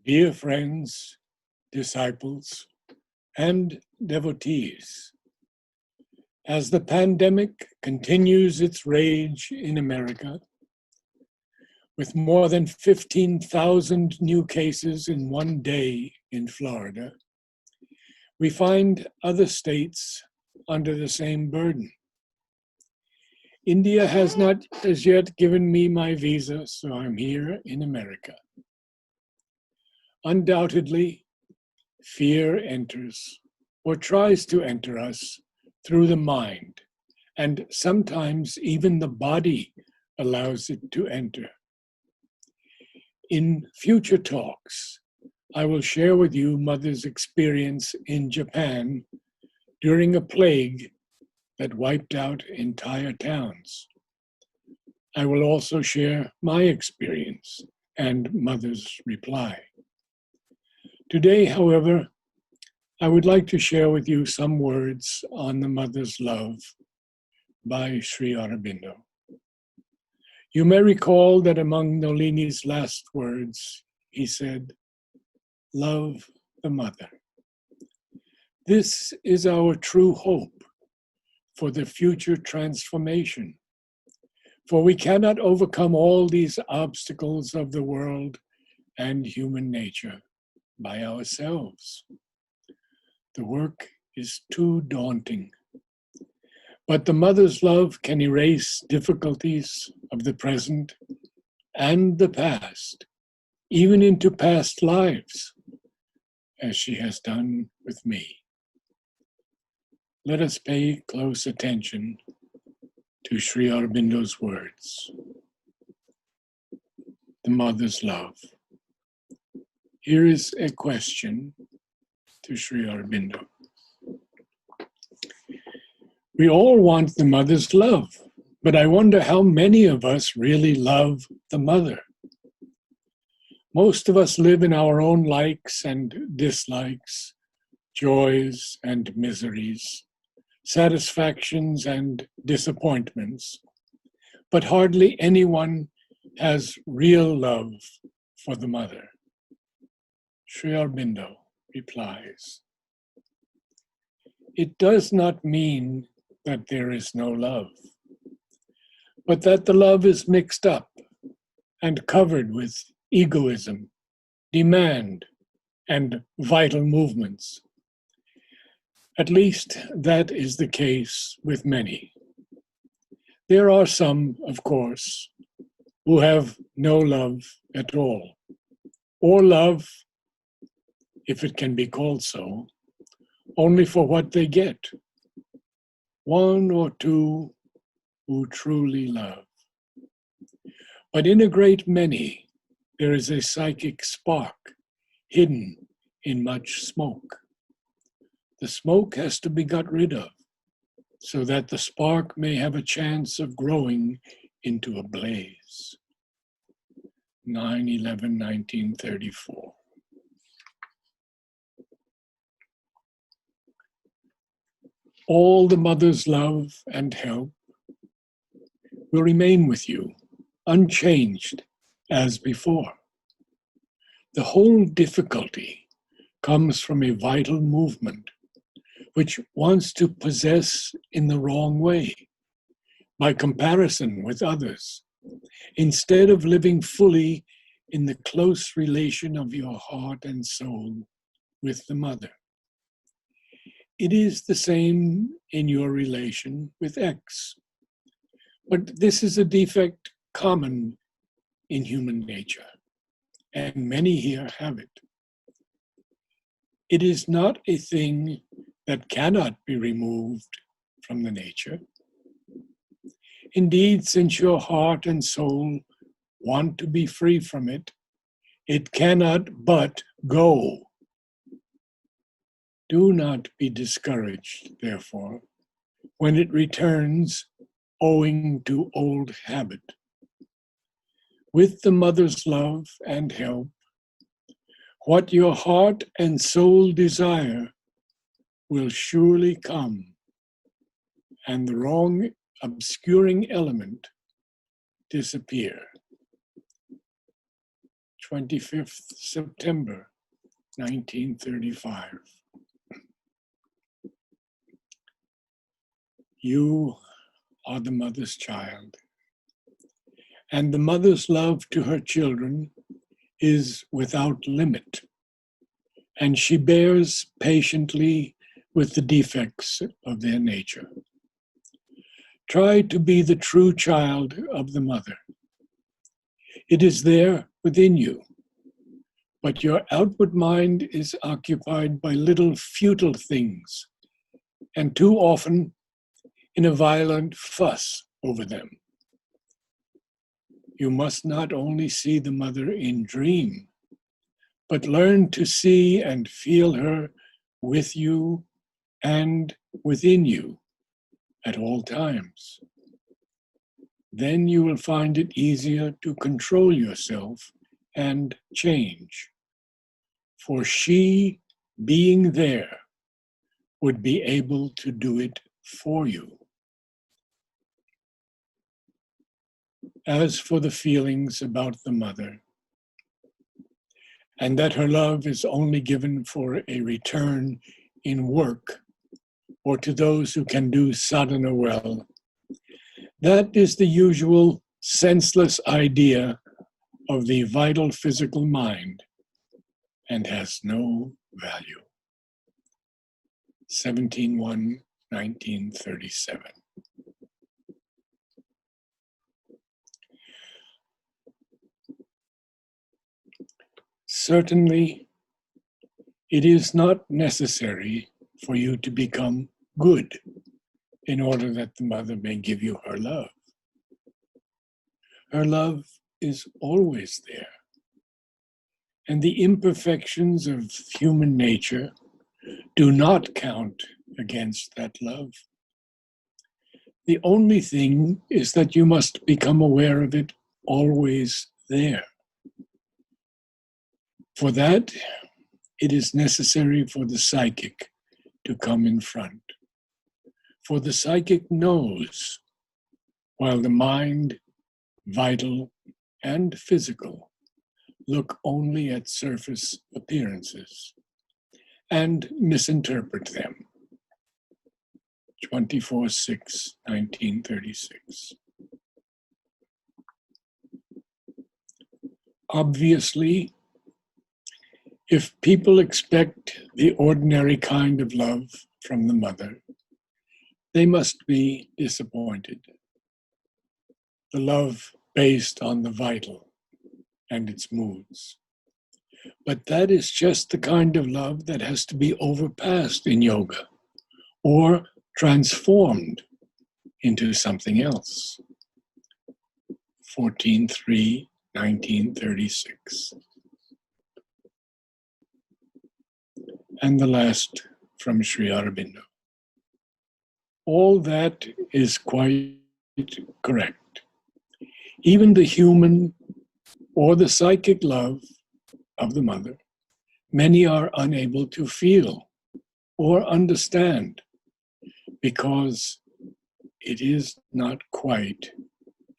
Dear friends, disciples, and devotees, as the pandemic continues its rage in America, with more than 15,000 new cases in one day in Florida, we find other states under the same burden. India has not as yet given me my visa, so I'm here in America. Undoubtedly, fear enters or tries to enter us through the mind, and sometimes even the body allows it to enter. In future talks, I will share with you Mother's experience in Japan during a plague that wiped out entire towns. I will also share my experience and Mother's reply. Today, however, I would like to share with you some words on the Mother's Love by Sri Aurobindo. You may recall that among Nolini's last words, he said, "Love the Mother." This is our true hope for the future transformation, for we cannot overcome all these obstacles of the world and human nature by ourselves. The work is too daunting. But the mother's love can erase difficulties of the present and the past, even into past lives, as she has done with me. Let us pay close attention to Sri Aurobindo's words. The mother's love. Here is a question to Sri Aurobindo. We all want the mother's love, but I wonder how many of us really love the mother. Most of us live in our own likes and dislikes, joys and miseries, satisfactions and disappointments, but hardly anyone has real love for the mother. Sri Aurobindo replies, it does not mean that there is no love, but that the love is mixed up and covered with egoism, demand, and vital movements. At least that is the case with many. There are some, of course, who have no love at all, or love, if it can be called so, only for what they get. One or two who truly love. But in a great many, there is a psychic spark hidden in much smoke. The smoke has to be got rid of so that the spark may have a chance of growing into a blaze. 9/11/1934. All the mother's love and help will remain with you, unchanged as before. The whole difficulty comes from a vital movement which wants to possess in the wrong way, by comparison with others, instead of living fully in the close relation of your heart and soul with the mother. It is the same in your relation with X. But this is a defect common in human nature, and many here have it. It is not a thing that cannot be removed from the nature. Indeed, since your heart and soul want to be free from it, it cannot but go. Do not be discouraged, therefore, when it returns owing to old habit. With the mother's love and help, what your heart and soul desire will surely come, and the wrong obscuring element disappear. 25th September, 1935. You are the mother's child, and the mother's love to her children is without limit, and she bears patiently with the defects of their nature. Try to be the true child of the mother. It is there within you, but your outward mind is occupied by little futile things, and too often in a violent fuss over them. You must not only see the mother in dream, but learn to see and feel her with you and within you at all times. Then you will find it easier to control yourself and change. For she, being there, would be able to do it for you. As for the feelings about the mother, and that her love is only given for a return in work or to those who can do sadhana well, that is the usual senseless idea of the vital physical mind and has no value. 17/1/1937. Certainly, it is not necessary for you to become good in order that the mother may give you her love. Her love is always there, and the imperfections of human nature do not count against that love. The only thing is that you must become aware of it always there. For that, it is necessary for the psychic to come in front. For the psychic knows, while the mind, vital and physical, look only at surface appearances and misinterpret them. 24/6/1936. Obviously, if people expect the ordinary kind of love from the mother, they must be disappointed. The love based on the vital and its moods. But that is just the kind of love that has to be overpassed in yoga or transformed into something else. 14/3/1936. And the last from Sri Aurobindo. All that is quite correct. Even the human or the psychic love of the mother, many are unable to feel or understand because it is not quite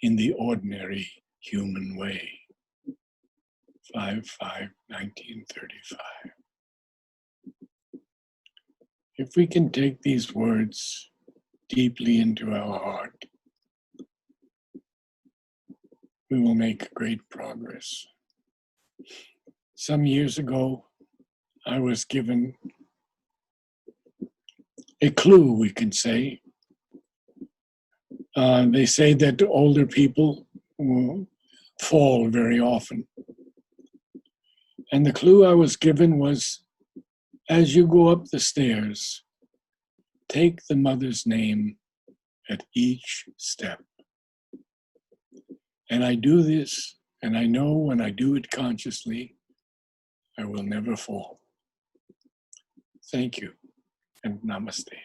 in the ordinary human way. 5/5/1935. If we can take these words deeply into our heart, we will make great progress. Some years ago, I was given a clue, we can say. They say that older people will fall very often. And the clue I was given was, as you go up the stairs, take the mother's name at each step. And I do this, and I know when I do it consciously, I will never fall. Thank you, and namaste.